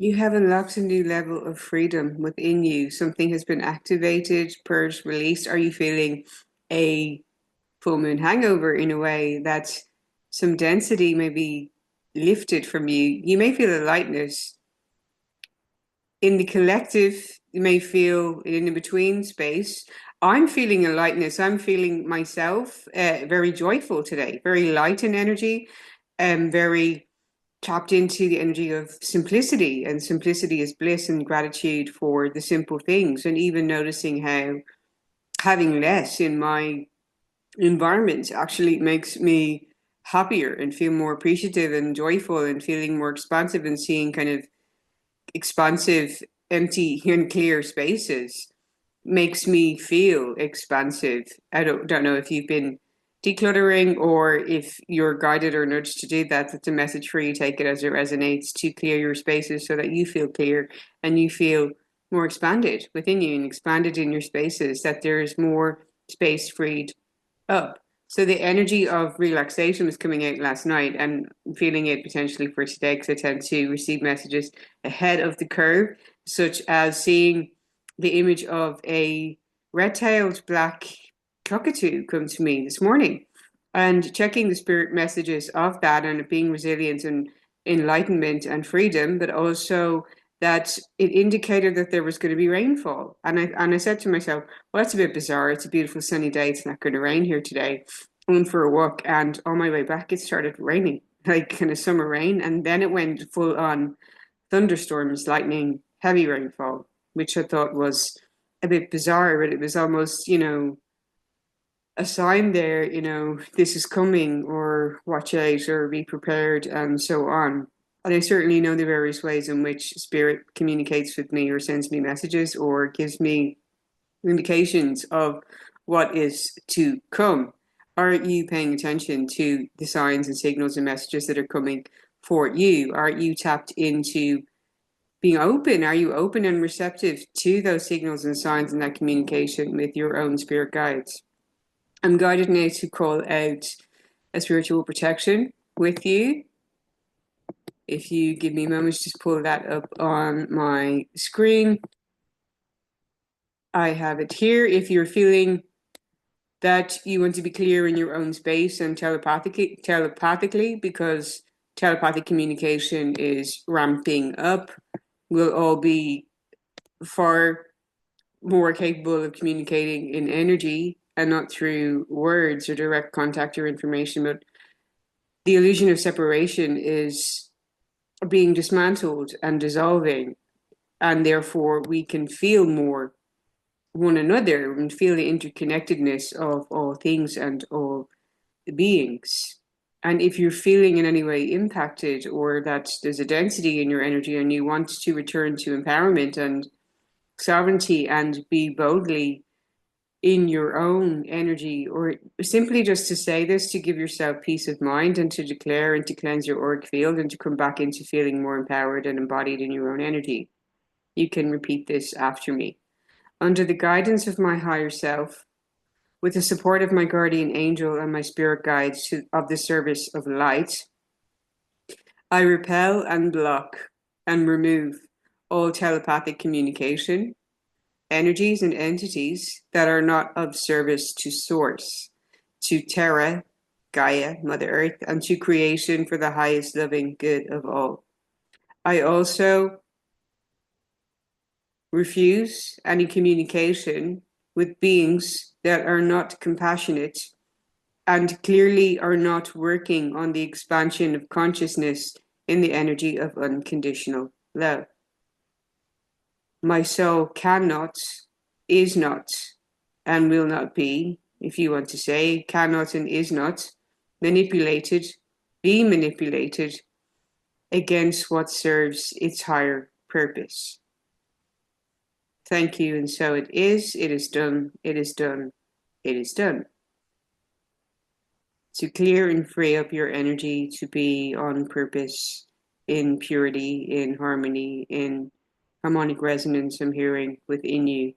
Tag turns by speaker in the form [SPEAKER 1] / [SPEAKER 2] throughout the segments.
[SPEAKER 1] You have unlocked a new level of freedom within you. Something has been activated, purged, released. Are you feeling a full moon hangover in a way that some density may be lifted from you? You may feel a lightness. In the collective, you may feel in the between space. I'm feeling a lightness. I'm feeling myself very joyful today, very light in energy, very tapped into the energy of simplicity, and simplicity is bliss and gratitude for the simple things, and even noticing how having less in my environment actually makes me happier and feel more appreciative and joyful and feeling more expansive and seeing kind of expansive, empty and clear spaces makes me feel expansive. I don't know if you've been decluttering or if you're guided or nudged to do that. That's a message for you. Take it as it resonates to clear your spaces so that you feel clear and you feel more expanded within you and expanded in your spaces, that there's more space freed up. So the energy of relaxation was coming out last night, and I'm feeling it potentially for today because I tend to receive messages ahead of the curve, such as seeing the image of a red-tailed black cockatoo come to me this morning and checking the spirit messages of that and it being resilient and enlightenment and freedom, but also that it indicated that there was going to be rainfall. And I said to myself, well, that's a bit bizarre. It's a beautiful sunny day. It's not going to rain here today. I went for a walk, and on my way back, it started raining, like kind of summer rain. And then it went full on thunderstorms, lightning, heavy rainfall, which I thought was a bit bizarre, but it was almost, a sign there, this is coming, or watch out, or be prepared, and so on. And I certainly know the various ways in which spirit communicates with me or sends me messages or gives me indications of what is to come. Are you paying attention to the signs and signals and messages that are coming for you? Are you tapped into being open? Are you open and receptive to those signals and signs and that communication with your own spirit guides? I'm guided now to call out a spiritual protection with you. If you give me a moment, just pull that up on my screen. I have it here. If you're feeling that you want to be clear in your own space and telepathically, because telepathic communication is ramping up, we'll all be far more capable of communicating in energy and not through words or direct contact or information. But the illusion of separation is being dismantled and dissolving, and therefore we can feel more one another and feel the interconnectedness of all things and all beings. And if you're feeling in any way impacted, or that there's a density in your energy and you want to return to empowerment and sovereignty and be boldly in your own energy, or simply just to say this to give yourself peace of mind and to declare and to cleanse your auric field and to come back into feeling more empowered and embodied in your own energy, you can repeat this after me. Under the guidance of my higher self, with the support of my guardian angel and my spirit guides of the service of light, I repel and block and remove all telepathic communication, energies and entities that are not of service to Source, to Terra, Gaia, Mother Earth, and to creation for the highest loving good of all. I also refuse any communication with beings that are not compassionate and clearly are not working on the expansion of consciousness in the energy of unconditional love. My soul cannot, is not, and will not be, if you want to say, cannot and is not manipulated, be manipulated against what serves its higher purpose. Thank you, and so it is done, it is done, it is done. To clear and free up your energy to be on purpose, in purity, in harmony, in harmonic resonance, I'm hearing within you,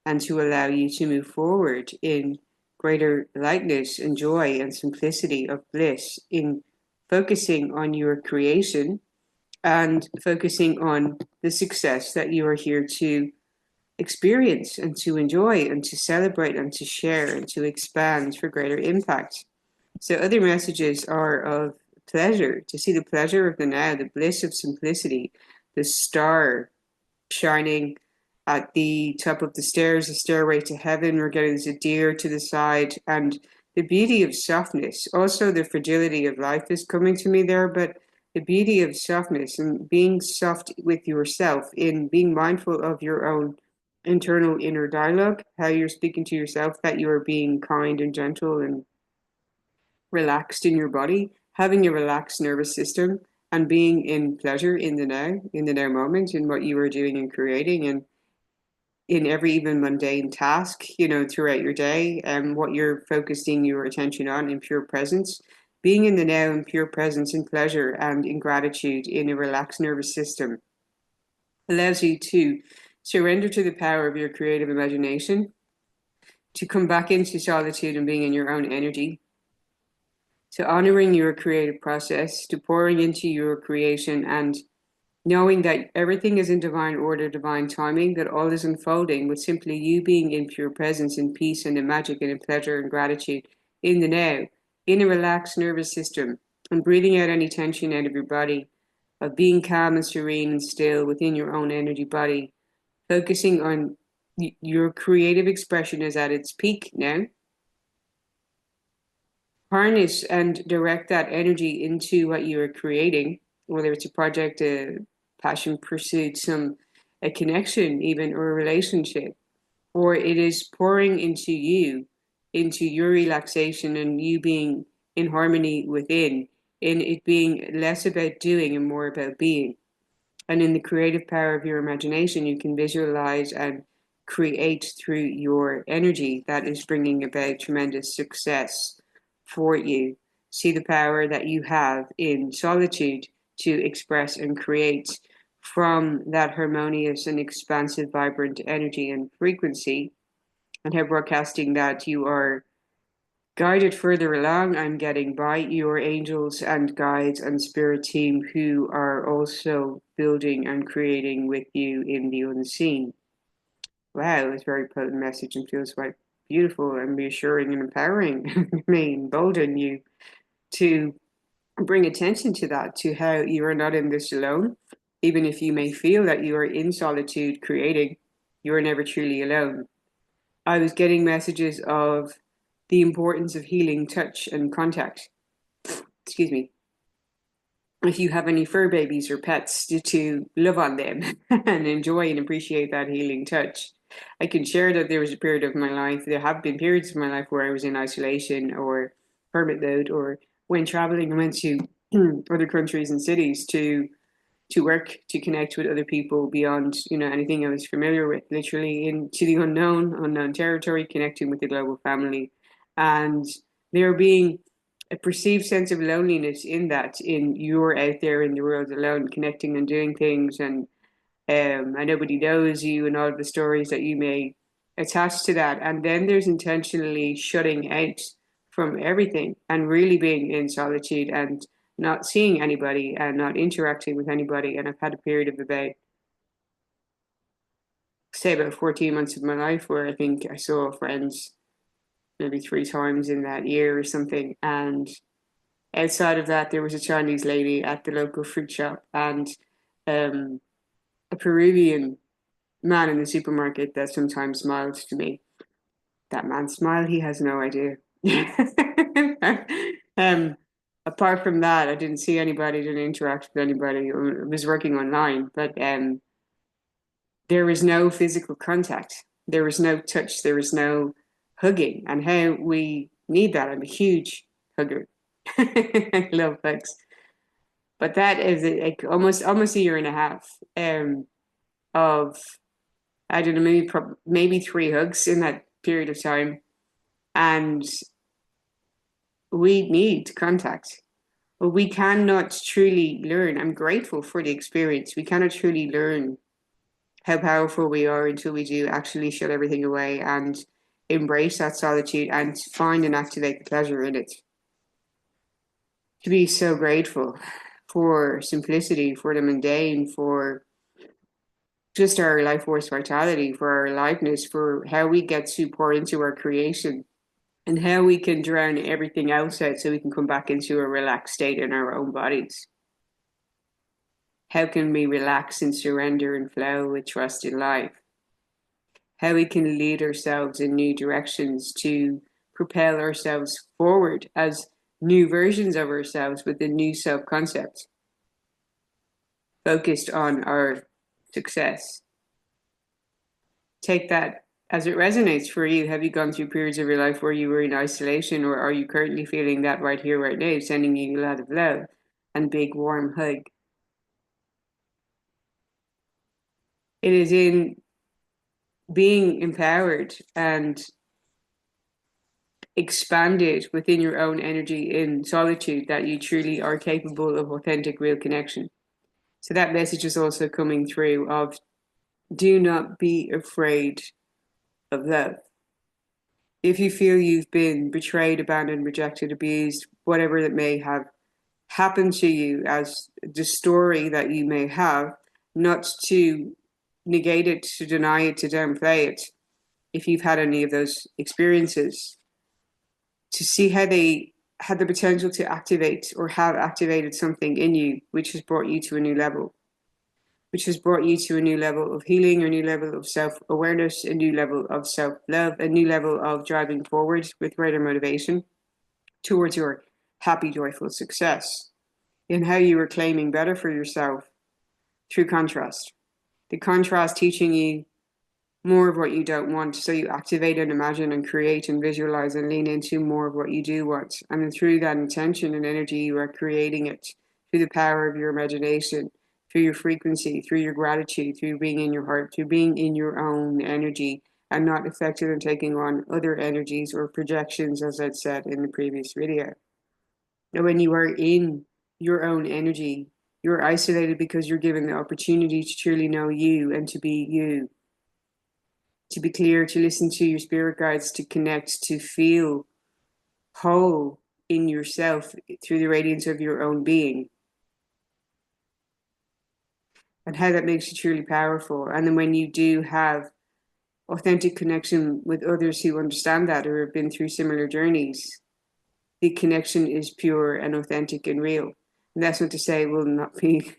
[SPEAKER 1] and to allow you to move forward in greater lightness and joy and simplicity of bliss, in focusing on your creation and focusing on the success that you are here to experience and to enjoy and to celebrate and to share and to expand for greater impact. So other messages are of pleasure, to see the pleasure of the now, the bliss of simplicity, the star shining at the top of the stairs, the stairway to heaven. We're getting this deer to the side, and the beauty of softness. Also, the fragility of life is coming to me there, but the beauty of softness and being soft with yourself, in being mindful of your own internal inner dialogue, how you're speaking to yourself, that you are being kind and gentle and relaxed in your body, having a relaxed nervous system, and being in pleasure in the now moment, in what you are doing and creating, and in every even mundane task, throughout your day, and what you're focusing your attention on in pure presence. Being in the now in pure presence, in pleasure and in gratitude, in a relaxed nervous system, allows you to surrender to the power of your creative imagination, to come back into solitude and being in your own energy, to honoring your creative process, to pouring into your creation, and knowing that everything is in divine order, divine timing, that all is unfolding with simply you being in pure presence, in peace and in magic and in pleasure and gratitude in the now, in a relaxed nervous system, and breathing out any tension out of your body, of being calm and serene and still within your own energy body, focusing on your creative expression is at its peak now. Harness and direct that energy into what you are creating, whether it's a project, a passion pursuit, a connection even, or a relationship, or it is pouring into you, into your relaxation and you being in harmony within, in it being less about doing and more about being. And in the creative power of your imagination, you can visualize and create through your energy that is bringing about tremendous success for you. See the power that you have in solitude to express and create from that harmonious and expansive, vibrant energy and frequency, and how broadcasting that you are guided further along and getting by your angels and guides and spirit team, who are also building and creating with you in the unseen. Wow, it's a very potent message and feels quite beautiful and reassuring and empowering. may embolden you to bring attention to that, to how you are not in this alone. Even if you may feel that you are in solitude creating, you are never truly alone. I was getting messages of the importance of healing touch and contact. Excuse me. If you have any fur babies or pets, to love on them and enjoy and appreciate that healing touch. I can share that there was a period of my life, there have been periods of my life where I was in isolation or hermit mode, or when traveling, I went to other countries and cities to work, to connect with other people beyond, anything I was familiar with, literally into the unknown territory, connecting with the global family. And there being a perceived sense of loneliness in that, in you're out there in the world alone, connecting and doing things, and nobody knows you, and all of the stories that you may attach to that. And then there's intentionally shutting out from everything and really being in solitude and not seeing anybody and not interacting with anybody. And I've had a period of about 14 months of my life where I think I saw friends maybe 3 times in that year or something. And outside of that, there was a Chinese lady at the local fruit shop, and a Peruvian man in the supermarket that sometimes smiled to me. That man smiled, he has no idea. um, Apart from that, I didn't see anybody, didn't interact with anybody. I was working online, but there was no physical contact. There was no touch. There was no hugging. And how we need that. I'm a huge hugger. I love hugs. But that is like almost a year and a half of, I don't know, maybe 3 hugs in that period of time. And we need contact. But we cannot truly learn. I'm grateful for the experience. We cannot truly learn how powerful we are until we do actually shut everything away and embrace that solitude and find and activate the pleasure in it. To be so grateful for simplicity, for the mundane, for just our life force vitality, for our aliveness, for how we get to pour into our creation and how we can drown everything else out so we can come back into a relaxed state in our own bodies. How can we relax and surrender and flow with trust in life? How we can lead ourselves in new directions to propel ourselves forward as new versions of ourselves with a new self-concept focused on our success. Take that as it resonates for you. Have you gone through periods of your life where you were in isolation, or are you currently feeling that right here, right now, sending you a lot of love and big warm hug? It is in being empowered and expanded within your own energy in solitude that you truly are capable of authentic, real connection. So that message is also coming through of do not be afraid of love. If you feel you've been betrayed, abandoned, rejected, abused, whatever that may have happened to you as the story that you may have, not to negate it, to deny it, to downplay it, if you've had any of those experiences, to see how they had the potential to activate or have activated something in you, which has brought you to a new level, which has brought you to a new level of healing, a new level of self-awareness, a new level of self-love, a new level of driving forward with greater motivation towards your happy, joyful success in how you are claiming better for yourself through contrast. The contrast teaching you more of what you don't want, so you activate and imagine and create and visualize and lean into more of what you do want. And then through that intention and energy, you are creating it through the power of your imagination, through your frequency, through your gratitude, through being in your heart, through being in your own energy and not affected and taking on other energies or projections, as I'd said in the previous video. Now, when you are in your own energy, you're isolated because you're given the opportunity to truly know you and to be you, to be clear, to listen to your spirit guides, to connect, to feel whole in yourself through the radiance of your own being, and how that makes you truly powerful. And then when you do have authentic connection with others who understand that or have been through similar journeys, the connection is pure and authentic and real. And that's not to say it will not be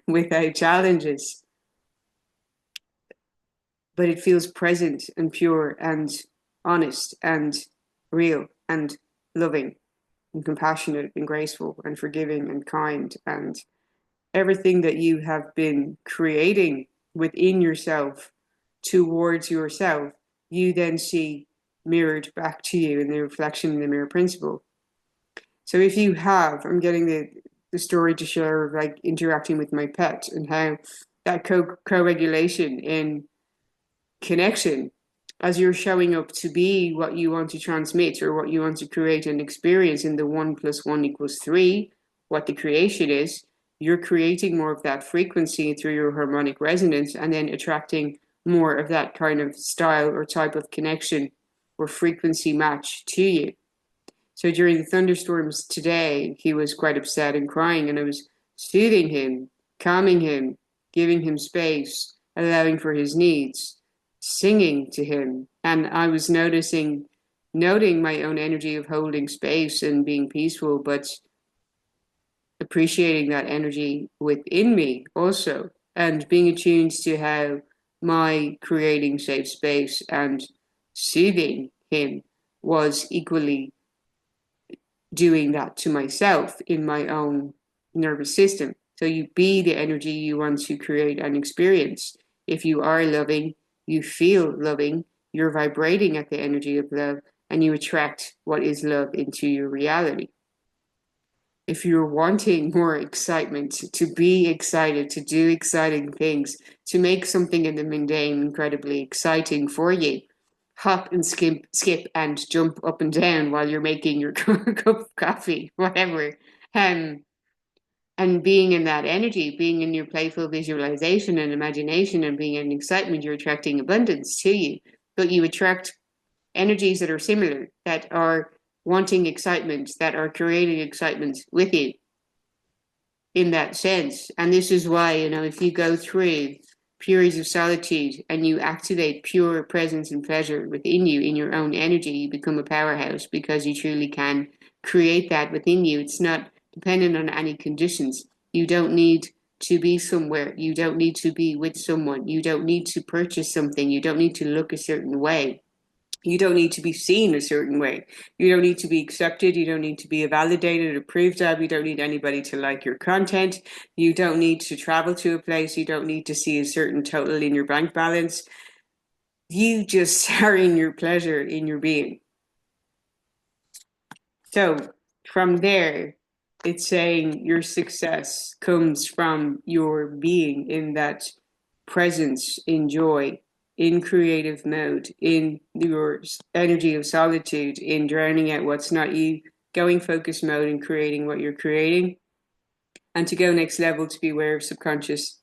[SPEAKER 1] without challenges, but it feels present and pure and honest and real and loving and compassionate and graceful and forgiving and kind, and everything that you have been creating within yourself towards yourself, you then see mirrored back to you in the reflection in the mirror principle. So if you have, I'm getting the story to share of like interacting with my pet and how that co-regulation in connection, as you're showing up to be what you want to transmit or what you want to create and experience in the 1 + 1 = 3, what the creation is, you're creating more of that frequency through your harmonic resonance and then attracting more of that kind of style or type of connection or frequency match to you. So during the thunderstorms today, he was quite upset and crying, and I was soothing him, calming him, giving him space, allowing for his needs, singing to him. And I was noting my own energy of holding space and being peaceful, but appreciating that energy within me also, and being attuned to how my creating safe space and soothing him was equally doing that to myself in my own nervous system. So you be the energy you want to create and experience. If you are loving, you feel loving, you're vibrating at the energy of love, and you attract what is love into your reality. If you're wanting more excitement, to be excited, to do exciting things, to make something in the mundane incredibly exciting for you, hop and skip and jump up and down while you're making your cup of coffee, whatever. And being in that energy, being in your playful visualization and imagination and being in excitement, you're attracting abundance to you. But you attract energies that are similar, that are wanting excitement, that are creating excitement with you. in that sense. And this is why, if you go through periods of solitude and you activate pure presence and pleasure within you in your own energy, you become a powerhouse because you truly can create that within you. It's not dependent on any conditions. You don't need to be somewhere. You don't need to be with someone. You don't need to purchase something. You don't need to look a certain way. You don't need to be seen a certain way. You don't need to be accepted. You don't need to be validated, approved of. You don't need anybody to like your content. You don't need to travel to a place. You don't need to see a certain total in your bank balance. You just are in your pleasure, in your being. So from there, it's saying your success comes from your being in that presence, in joy, in creative mode, in your energy of solitude, in drowning out what's not you, going focus mode and creating what you're creating. And to go next level, to be aware of subconscious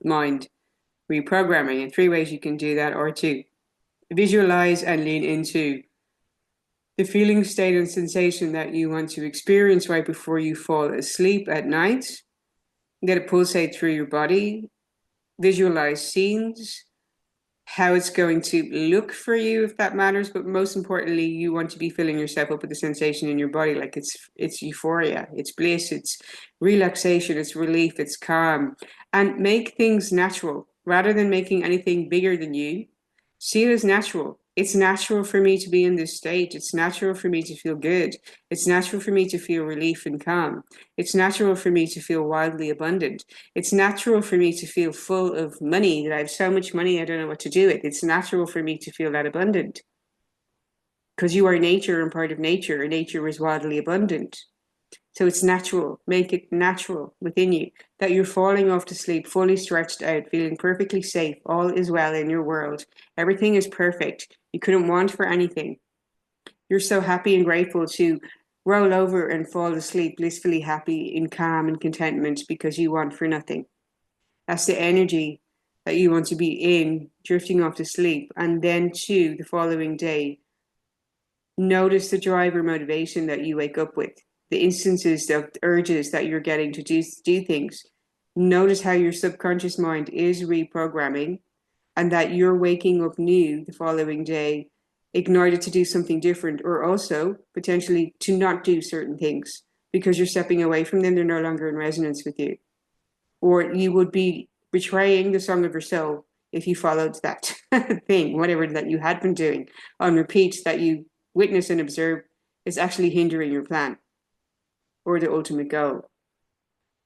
[SPEAKER 1] mind reprogramming. And 3 ways you can do that are to visualize and lean into the feeling, state, and sensation that you want to experience right before you fall asleep at night. Let it pulsate through your body. Visualize scenes, how it's going to look for you, if that matters. But most importantly, you want to be filling yourself up with the sensation in your body, like it's euphoria, it's bliss, it's relaxation, it's relief, it's calm. And make things natural rather than making anything bigger than you. See it as natural. It's natural for me to be in this state. It's natural for me to feel good. It's natural for me to feel relief and calm. It's natural for me to feel wildly abundant. It's natural for me to feel full of money, that I have so much money I don't know what to do with. It's natural for me to feel that abundant. Because you are nature and part of nature, and nature is wildly abundant. So it's natural. Make it natural within you that you're falling off to sleep, fully stretched out, feeling perfectly safe. All is well in your world. Everything is perfect. You couldn't want for anything. You're so happy and grateful to roll over and fall asleep, blissfully happy in calm and contentment because you want for nothing. That's the energy that you want to be in, drifting off to sleep. And then, too, the following day, notice the drive or motivation that you wake up with, the instances of urges that you're getting to do things. Notice how your subconscious mind is reprogramming and that you're waking up new the following day, ignited to do something different, or also potentially to not do certain things because you're stepping away from them. They're no longer in resonance with you. Or you would be betraying the song of your soul if you followed that thing, whatever that you had been doing on repeat, that you witness and observe is actually hindering your plan or the ultimate goal.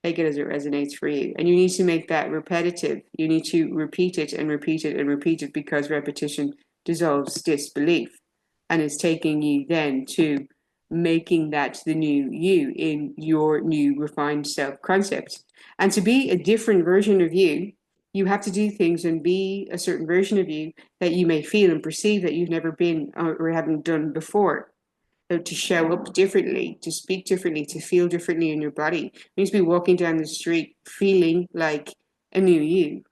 [SPEAKER 1] Take it as it resonates for you. And you need to make that repetitive. You need to repeat it and repeat it and repeat it because repetition dissolves disbelief. And it's taking you then to making that the new you in your new refined self-concept. And to be a different version of you, you have to do things and be a certain version of you that you may feel and perceive that you've never been or haven't done before. So to show up differently, to speak differently, to feel differently in your body. It means to be walking down the street feeling like a new you.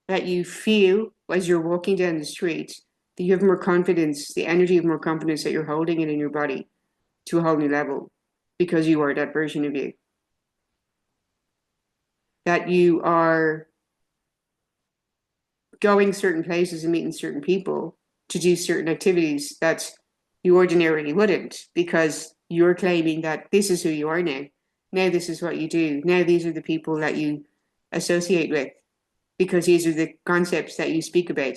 [SPEAKER 1] That you feel as you're walking down the street, that you have more confidence, the energy of more confidence that you're holding it in your body to a whole new level because you are that version of you. That you are going certain places and meeting certain people to do certain activities that you ordinarily wouldn't because you're claiming that this is who you are now. Now this is what you do. Now these are the people that you associate with because these are the concepts that you speak about.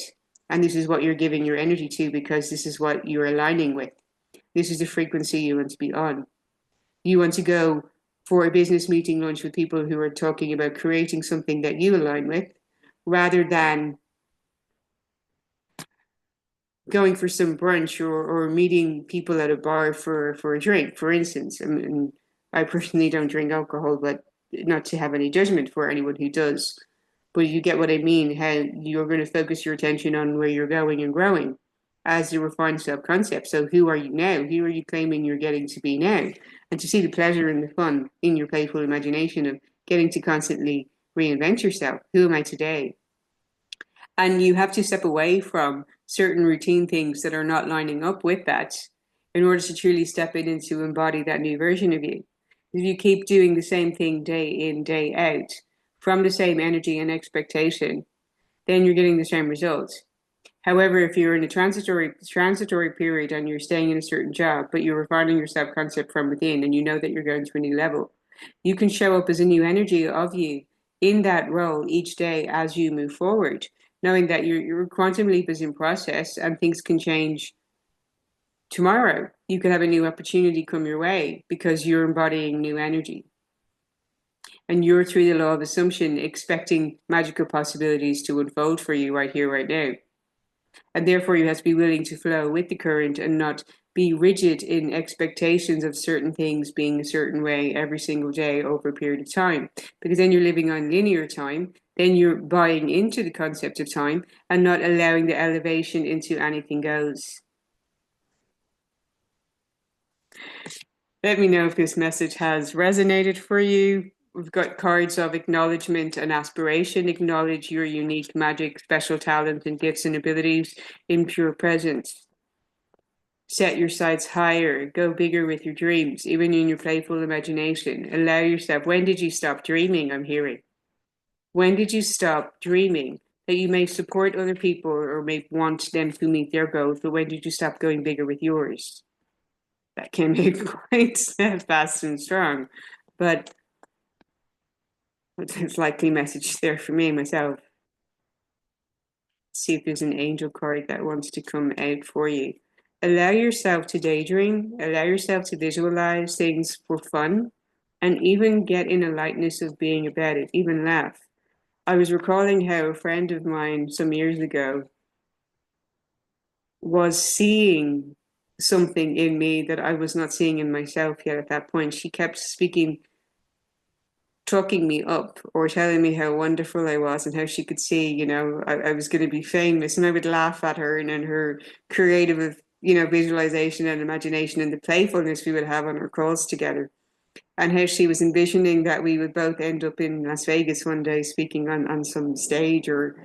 [SPEAKER 1] And this is what you're giving your energy to because this is what you're aligning with. This is the frequency you want to be on. You want to go for a business meeting lunch with people who are talking about creating something that you align with rather than going for some brunch or meeting people at a bar for a drink, for instance. And I personally don't drink alcohol, but not to have any judgment for anyone who does. But you get what I mean, how you're going to focus your attention on where you're going and growing as the refined self-concept. So who are you now? Who are you claiming you're getting to be now? And to see the pleasure and the fun in your playful imagination of getting to constantly reinvent yourself. Who am I today? And you have to step away from certain routine things that are not lining up with that in order to truly step in and to embody that new version of you. If you keep doing the same thing day in, day out, from the same energy and expectation, then you're getting the same results. However, if you're in a transitory period and you're staying in a certain job, but you're refining your self concept from within, and you know that you're going to a new level, you can show up as a new energy of you in that role each day as you move forward, knowing that your quantum leap is in process and things can change tomorrow. You could have a new opportunity come your way because you're embodying new energy. And you're through the law of assumption expecting magical possibilities to unfold for you right here, right now. And therefore, you have to be willing to flow with the current and not be rigid in expectations of certain things being a certain way every single day over a period of time. Because then you're living on linear time, then you're buying into the concept of time and not allowing the elevation into anything goes. Let me know if this message has resonated for you. We've got cards of acknowledgement and aspiration. Acknowledge your unique magic, special talent, and gifts and abilities in pure presence. Set your sights higher. Go bigger with your dreams, even in your playful imagination. Allow yourself. When did you stop dreaming? I'm hearing. When did you stop dreaming that you may support other people or may want them to meet their goals? But when did you stop going bigger with yours? That came out quite fast and strong, but it's likely message there for me myself. See if there's an angel card that wants to come out for you. Allow yourself to daydream, allow yourself to visualize things for fun, and even get in a lightness of being about it, even laugh. I was recalling how a friend of mine some years ago was seeing something in me that I was not seeing in myself yet at that point. She kept speaking, talking me up or telling me how wonderful I was and how she could see, I was going to be famous. And I would laugh at her and her creative, visualization and imagination and the playfulness we would have on our calls together. And how she was envisioning that we would both end up in Las Vegas one day speaking on some stage or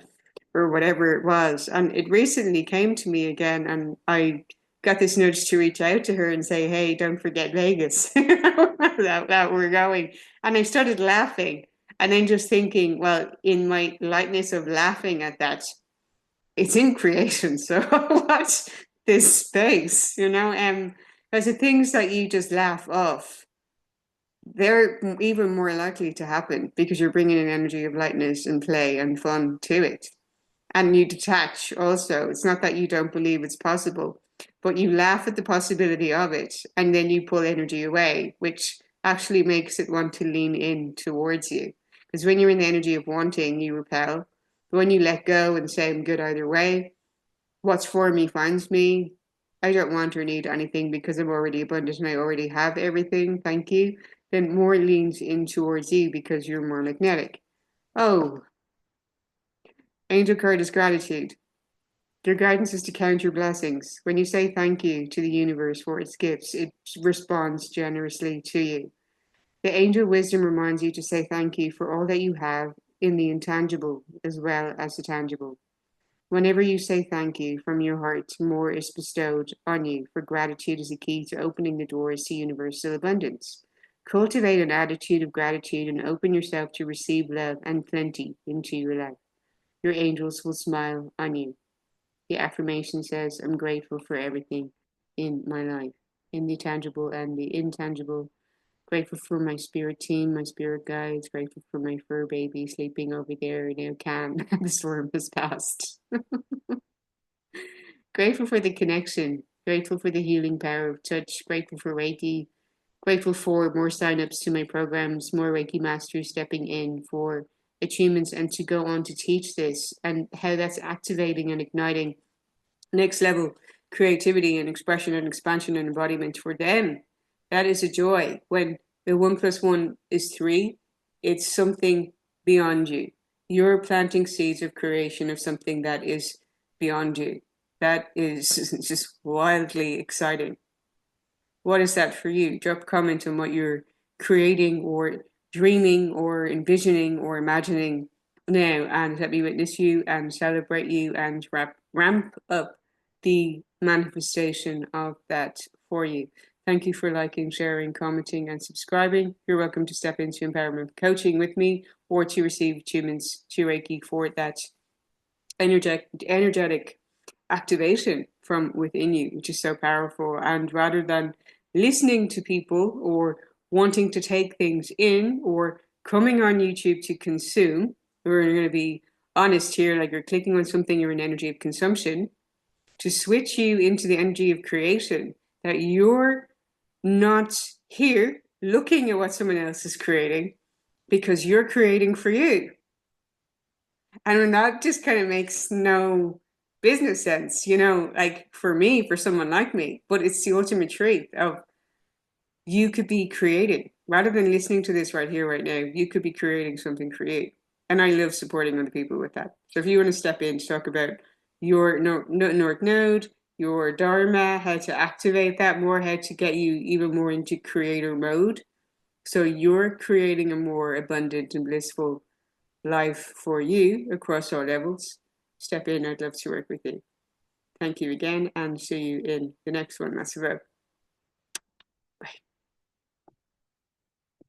[SPEAKER 1] whatever it was. And it recently came to me again, and I got this nudge to reach out to her and say, "Hey, don't forget Vegas, that we're going." And I started laughing, and then just thinking, well, in my lightness of laughing at that, it's in creation. So what's this space, because the things that you just laugh off, they're even more likely to happen because you're bringing an energy of lightness and play and fun to it. And you detach also. It's not that you don't believe it's possible, but you laugh at the possibility of it and then you pull energy away, which actually makes it want to lean in towards you. Because when you're in the energy of wanting, you repel. But when you let go and say, I'm good either way, what's for me finds me. I don't want or need anything because I'm already abundant and I already have everything. Thank you. Then more leans in towards you because you're more magnetic. Oh, angel card is gratitude. Your guidance is to count your blessings. When you say thank you to the universe for its gifts, it responds generously to you. The angel wisdom reminds you to say thank you for all that you have in the intangible as well as the tangible. Whenever you say thank you from your heart, more is bestowed on you, for gratitude is the key to opening the doors to universal abundance. Cultivate an attitude of gratitude and open yourself to receive love and plenty into your life. Your angels will smile on you. The affirmation says, I'm grateful for everything in my life, in the tangible and the intangible. Grateful for my spirit team, my spirit guides, grateful for my fur baby sleeping over there, calm. The storm has passed. Grateful for the connection, grateful for the healing power of touch, grateful for Reiki, grateful for more signups to my programs, more Reiki masters stepping in for achievements and to go on to teach this and how that's activating and igniting next level creativity and expression and expansion and embodiment for them. That is a joy. When the 1+1 is 3, it's something beyond you. You're planting seeds of creation of something that is beyond you. That is just wildly exciting. What is that for you? Drop a comment on what you're creating or dreaming or envisioning or imagining now, and let me witness you and celebrate you and ramp up the manifestation of that for you. Thank you for liking, sharing, commenting, and subscribing. You're welcome to step into empowerment coaching with me or to receive attunements to Reiki for that energetic activation from within you, which is so powerful. And rather than listening to people or wanting to take things in or coming on YouTube to consume, we're going to be honest here, like you're clicking on something, you're in energy of consumption, to switch you into the energy of creation, that you're not here looking at what someone else is creating because you're creating for you. And that just kind of makes no business sense, like for me, for someone like me. But it's the ultimate truth of you could be creating rather than listening to this right here, right now. You could be creating something for you. And I love supporting other people with that. So if you want to step in to talk about your North Node, your Dharma, how to activate that more, how to get you even more into creator mode, so you're creating a more abundant and blissful life for you across all levels, step in. I'd love to work with you. Thank you again, and see you in the next one. That's about